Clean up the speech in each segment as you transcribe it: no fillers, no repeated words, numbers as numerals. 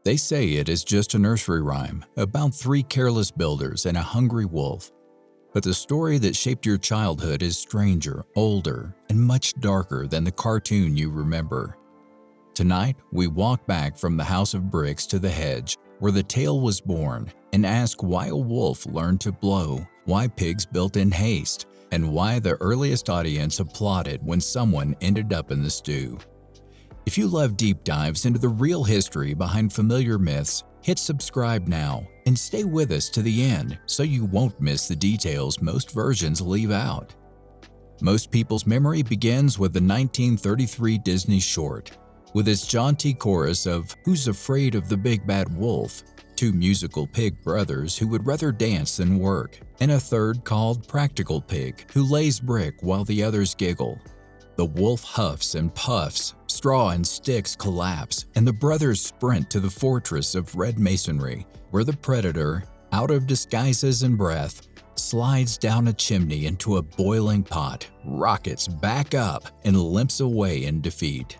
They say it is just a nursery rhyme about three careless builders and a hungry wolf. But the story that shaped your childhood is stranger, older, and much darker than the cartoon you remember. Tonight, we walk back from the house of bricks to the hedge where the tale was born and ask why a wolf learned to blow, why pigs built in haste, and why the earliest audience applauded when someone ended up in the stew. If you love deep dives into the real history behind familiar myths, hit subscribe now and stay with us to the end so you won't miss the details most versions leave out. Most people's memory begins with the 1933 Disney short, with its jaunty chorus of "Who's Afraid of the Big Bad Wolf?", two musical pig brothers who would rather dance than work, and a third called Practical Pig who lays brick while the others giggle. The wolf huffs and puffs, straw and sticks collapse, and the brothers sprint to the fortress of red masonry, where the predator, out of disguises and breath, slides down a chimney into a boiling pot, rockets back up, and limps away in defeat.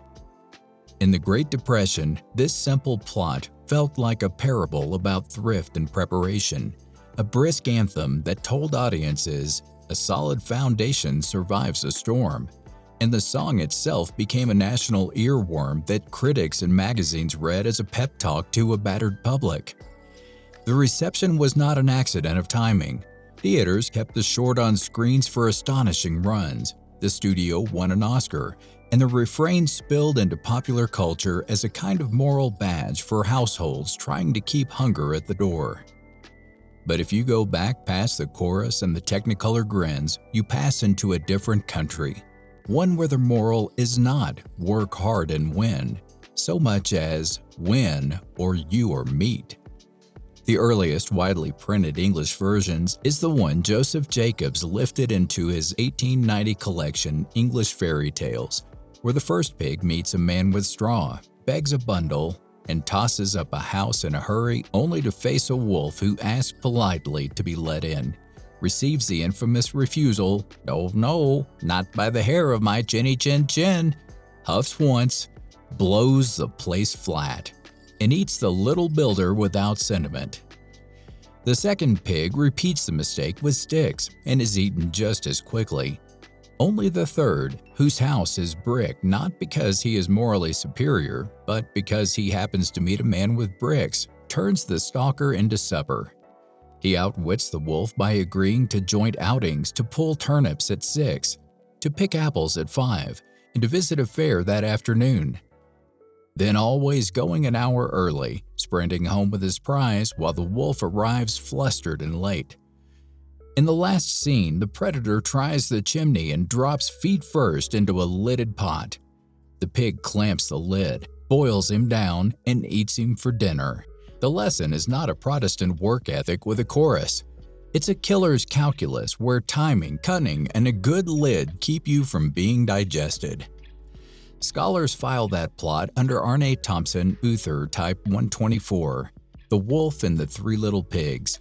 In the Great Depression, this simple plot felt like a parable about thrift and preparation, a brisk anthem that told audiences a solid foundation survives a storm. And the song itself became a national earworm that critics and magazines read as a pep talk to a battered public. The reception was not an accident of timing. Theaters kept the short on screens for astonishing runs, the studio won an Oscar, and the refrain spilled into popular culture as a kind of moral badge for households trying to keep hunger at the door. But if you go back past the chorus and the Technicolor grins, you pass into a different country. One where the moral is not work hard and win, so much as win or you are meat. The earliest widely printed English versions is the one Joseph Jacobs lifted into his 1890 collection English Fairy Tales, where the first pig meets a man with straw, begs a bundle, and tosses up a house in a hurry only to face a wolf who asks politely to be let in. Receives the infamous refusal, "No, no, not by the hair of my chinny chin chin," huffs once, blows the place flat, and eats the little builder without sentiment. The second pig repeats the mistake with sticks and is eaten just as quickly. Only the third, whose house is brick not because he is morally superior, but because he happens to meet a man with bricks, turns the stalker into supper. He outwits the wolf by agreeing to joint outings to pull turnips at 6, to pick apples at 5, and to visit a fair that afternoon. Then always going an hour early, sprinting home with his prize while the wolf arrives flustered and late. In the last scene, the predator tries the chimney and drops feet first into a lidded pot. The pig clamps the lid, boils him down, and eats him for dinner. The lesson is not a Protestant work ethic with a chorus. It's a killer's calculus where timing, cunning, and a good lid keep you from being digested. Scholars file that plot under Arne Thompson Uther Type 124, The Wolf and the Three Little Pigs.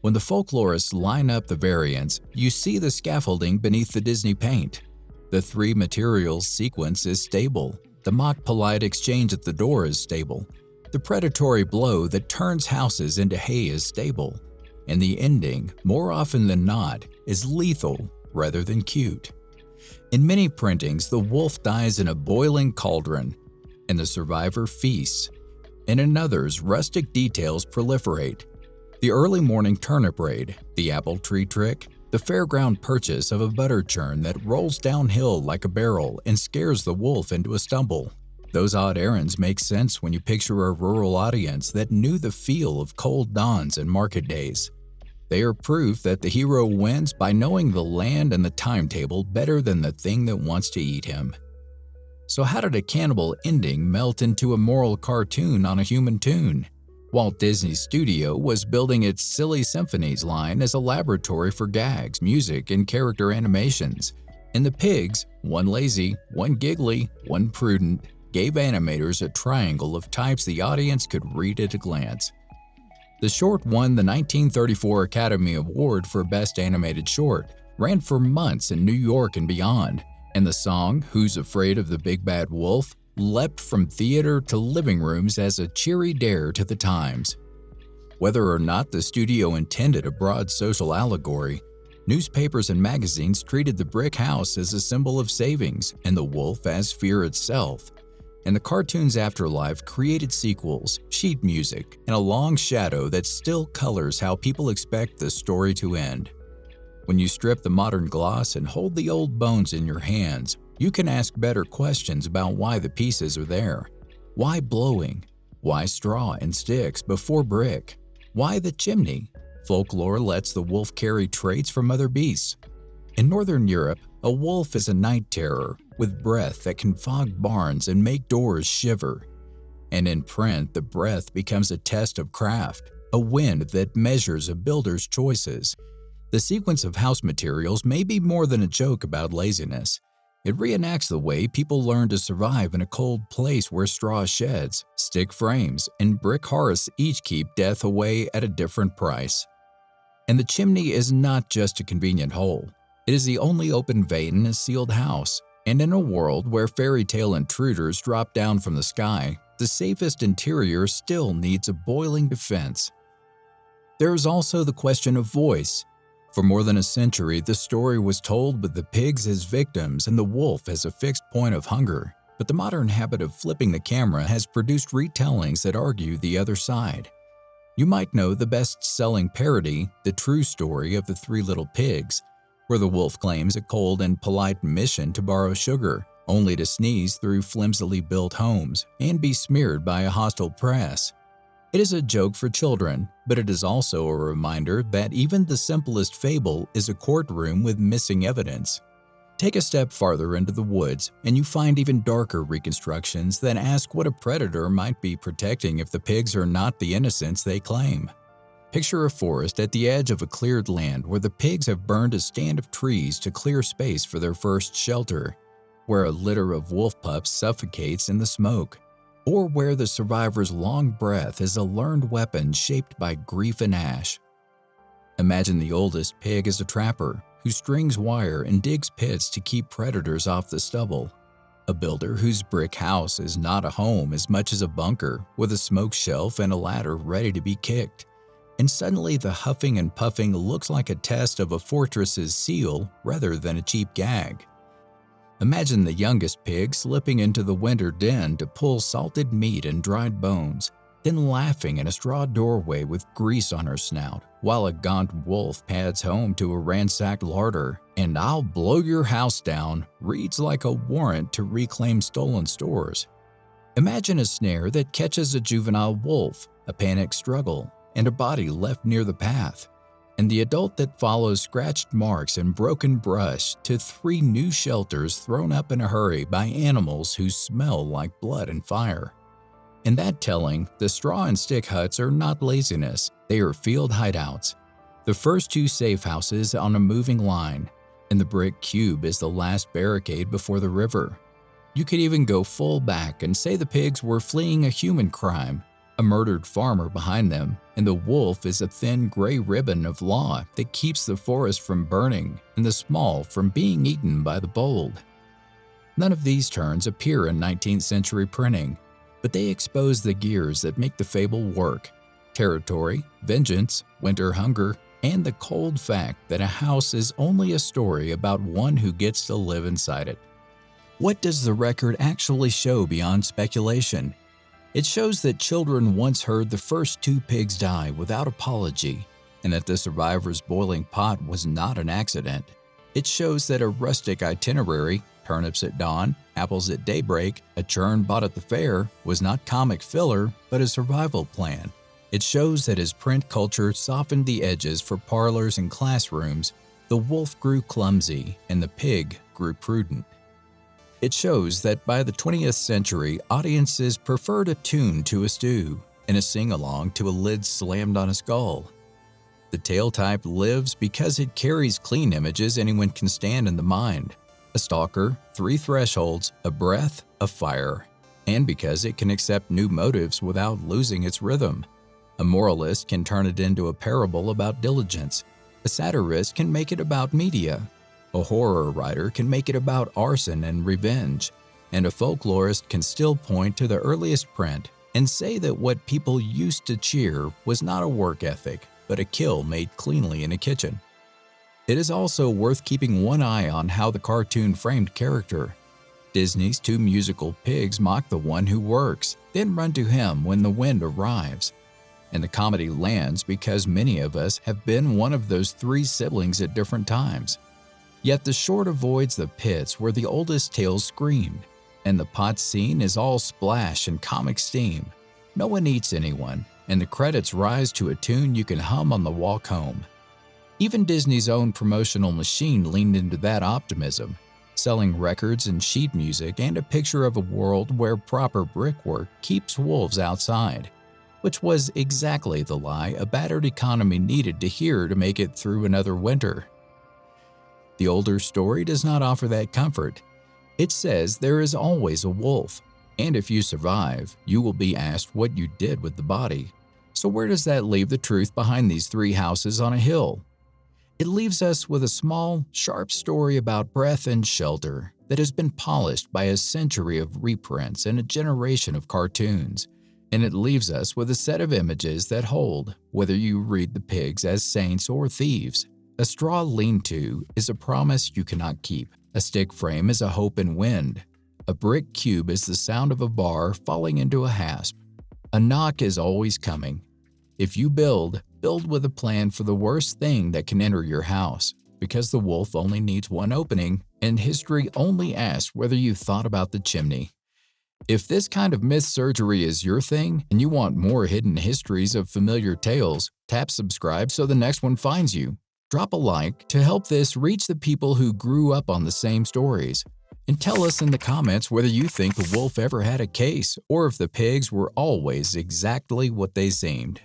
When the folklorists line up the variants, you see the scaffolding beneath the Disney paint. The three materials sequence is stable. The mock polite exchange at the door is stable. The predatory blow that turns houses into hay is stable, and the ending, more often than not, is lethal rather than cute. In many printings, the wolf dies in a boiling cauldron, and the survivor feasts, and in others, rustic details proliferate. The early morning turnip raid, the apple tree trick, the fairground purchase of a butter churn that rolls downhill like a barrel and scares the wolf into a stumble. Those odd errands make sense when you picture a rural audience that knew the feel of cold dawns and market days. They are proof that the hero wins by knowing the land and the timetable better than the thing that wants to eat him. So how did a cannibal ending melt into a moral cartoon on a human tune? Walt Disney's studio was building its Silly Symphonies line as a laboratory for gags, music, and character animations. And the pigs, one lazy, one giggly, one prudent, gave animators a triangle of types the audience could read at a glance. The short won the 1934 Academy Award for Best Animated Short, ran for months in New York and beyond, and the song "Who's Afraid of the Big Bad Wolf" leapt from theater to living rooms as a cheery dare to the times. Whether or not the studio intended a broad social allegory, newspapers and magazines treated the brick house as a symbol of savings and the wolf as fear itself. And the cartoon's afterlife created sequels, sheet music, and a long shadow that still colors how people expect the story to end. When you strip the modern gloss and hold the old bones in your hands, you can ask better questions about why the pieces are there. Why blowing? Why straw and sticks before brick? Why the chimney? Folklore lets the wolf carry traits from other beasts. In Northern Europe, a wolf is a night terror with breath that can fog barns and make doors shiver. And in print, the breath becomes a test of craft, a wind that measures a builder's choices. The sequence of house materials may be more than a joke about laziness. It reenacts the way people learn to survive in a cold place where straw sheds, stick frames, and brick hearths each keep death away at a different price. And the chimney is not just a convenient hole. It is the only open vein in a sealed house. And in a world where fairy tale intruders drop down from the sky, the safest interior still needs a boiling defense. There is also the question of voice. For more than a century, the story was told with the pigs as victims and the wolf as a fixed point of hunger. But the modern habit of flipping the camera has produced retellings that argue the other side. You might know the best-selling parody, The True Story of the Three Little Pigs, where the wolf claims a cold and polite mission to borrow sugar, only to sneeze through flimsily built homes and be smeared by a hostile press. It is a joke for children, but it is also a reminder that even the simplest fable is a courtroom with missing evidence. Take a step farther into the woods, and you find even darker reconstructions that ask what a predator might be protecting if the pigs are not the innocents they claim. Picture a forest at the edge of a cleared land where the pigs have burned a stand of trees to clear space for their first shelter, where a litter of wolf pups suffocates in the smoke, or where the survivor's long breath is a learned weapon shaped by grief and ash. Imagine the oldest pig as a trapper who strings wire and digs pits to keep predators off the stubble. A builder whose brick house is not a home as much as a bunker with a smoke shelf and a ladder ready to be kicked. And suddenly the huffing and puffing looks like a test of a fortress's seal rather than a cheap gag. Imagine the youngest pig slipping into the winter den to pull salted meat and dried bones, then laughing in a straw doorway with grease on her snout, while a gaunt wolf pads home to a ransacked larder, and "I'll blow your house down" reads like a warrant to reclaim stolen stores. Imagine a snare that catches a juvenile wolf, a panicked struggle, and a body left near the path, and the adult that follows scratched marks and broken brush to 3 new shelters thrown up in a hurry by animals who smell like blood and fire. In that telling, the straw and stick huts are not laziness, they are field hideouts. The first 2 safe houses on a moving line, and the brick cube is the last barricade before the river. You could even go full back and say the pigs were fleeing a human crime, a murdered farmer behind them, and the wolf is a thin gray ribbon of law that keeps the forest from burning and the small from being eaten by the bold. None of these turns appear in 19th century printing, but they expose the gears that make the fable work: territory, vengeance, winter hunger, and the cold fact that a house is only a story about one who gets to live inside it. What does the record actually show beyond speculation? It shows that children once heard the first 2 pigs die without apology, and that the survivor's boiling pot was not an accident. It shows that a rustic itinerary, turnips at dawn, apples at daybreak, a churn bought at the fair, was not comic filler, but a survival plan. It shows that as print culture softened the edges for parlors and classrooms, the wolf grew clumsy and the pig grew prudent. It shows that by the 20th century, audiences preferred a tune to a stew and a sing-along to a lid slammed on a skull. The tale type lives because it carries clean images anyone can stand in the mind: a stalker, 3 thresholds, a breath, a fire, and because it can accept new motives without losing its rhythm. A moralist can turn it into a parable about diligence. A satirist can make it about media. A horror writer can make it about arson and revenge. and a folklorist can still point to the earliest print and say that what people used to cheer was not a work ethic, but a kill made cleanly in a kitchen. It is also worth keeping one eye on how the cartoon framed character. Disney's two musical pigs mock the one who works, then run to him when the wind arrives. And the comedy lands because many of us have been one of those three siblings at different times. Yet the short avoids the pits where the oldest tales screamed, and the pot scene is all splash and comic steam. No one eats anyone, and the credits rise to a tune you can hum on the walk home. Even Disney's own promotional machine leaned into that optimism, selling records and sheet music and a picture of a world where proper brickwork keeps wolves outside, which was exactly the lie a battered economy needed to hear to make it through another winter. The older story does not offer that comfort. It says there is always a wolf, and if you survive, you will be asked what you did with the body. So where does that leave the truth behind these three houses on a hill? It leaves us with a small, sharp story about breath and shelter that has been polished by a century of reprints and a generation of cartoons. And it leaves us with a set of images that hold, whether you read the pigs as saints or thieves. A straw lean-to is a promise you cannot keep. A stick frame is a hope in wind. A brick cube is the sound of a bar falling into a hasp. A knock is always coming. If you build with a plan for the worst thing that can enter your house, because the wolf only needs one opening, and history only asks whether you thought about the chimney. If this kind of myth surgery is your thing, and you want more hidden histories of familiar tales, tap subscribe so the next one finds you. Drop a like to help this reach the people who grew up on the same stories. And tell us in the comments whether you think the wolf ever had a case, or if the pigs were always exactly what they seemed.